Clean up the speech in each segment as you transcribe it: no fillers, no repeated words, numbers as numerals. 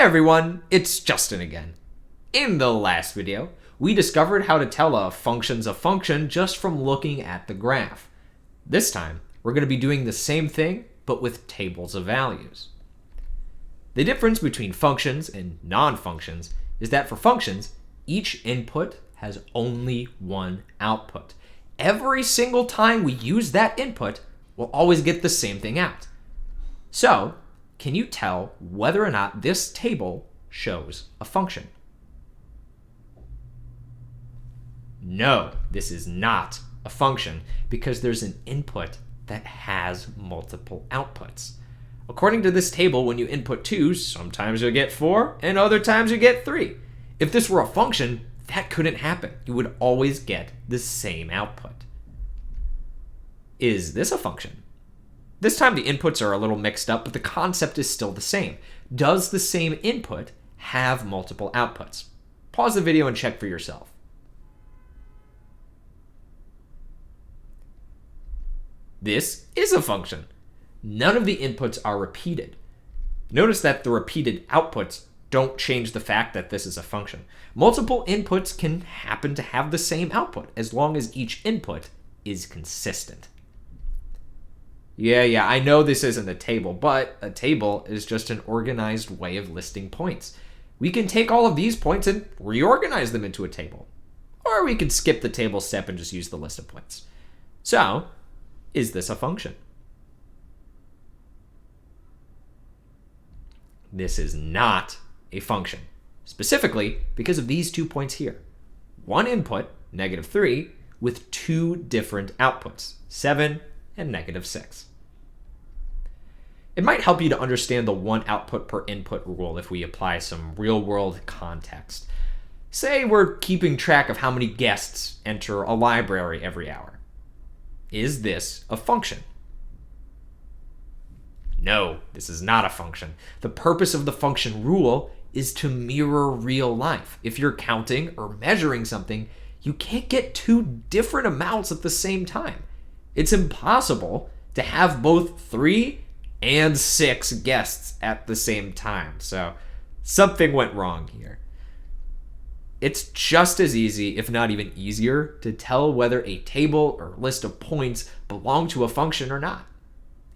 everyone, it's Justin again. In the last video, we discovered how to tell a function's a function just from looking at the graph. This time, we're going to be doing the same thing, but with tables of values. The difference between functions and non-functions is that for functions, each input has only one output. Every single time we use that input, we'll always get the same thing out. So, can you tell whether or not this table shows a function? No, this is not a function because there's an input that has multiple outputs. According to this table, when you input 2, sometimes you'll get 4 and other times you get 3. If this were a function, that couldn't happen. You would always get the same output. Is this a function? This time the inputs are a little mixed up, but the concept is still the same. Does the same input have multiple outputs? Pause the video and check for yourself. This is a function. None of the inputs are repeated. Notice that the repeated outputs don't change the fact that this is a function. Multiple inputs can happen to have the same output as long as each input is consistent. Yeah, I know this isn't a table, but a table is just an organized way of listing points. We can take all of these points and reorganize them into a table. Or we can skip the table step and just use the list of points. So, is this a function? This is not a function, specifically because of these 2 points here. One input, -3, with 2 different outputs, 7 and -6. It might help you to understand the one output per input rule if we apply some real-world context. Say we're keeping track of how many guests enter a library every hour. Is this a function? No, this is not a function. The purpose of the function rule is to mirror real life. If you're counting or measuring something, you can't get 2 different amounts at the same time. It's impossible to have both 3 and 6 guests at the same time. So something went wrong here. It's just as easy, if not even easier, to tell whether a table or list of points belong to a function or not.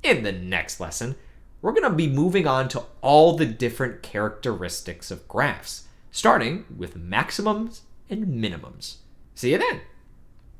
In the next lesson, we're going to be moving on to all the different characteristics of graphs, starting with maximums and minimums. See you then.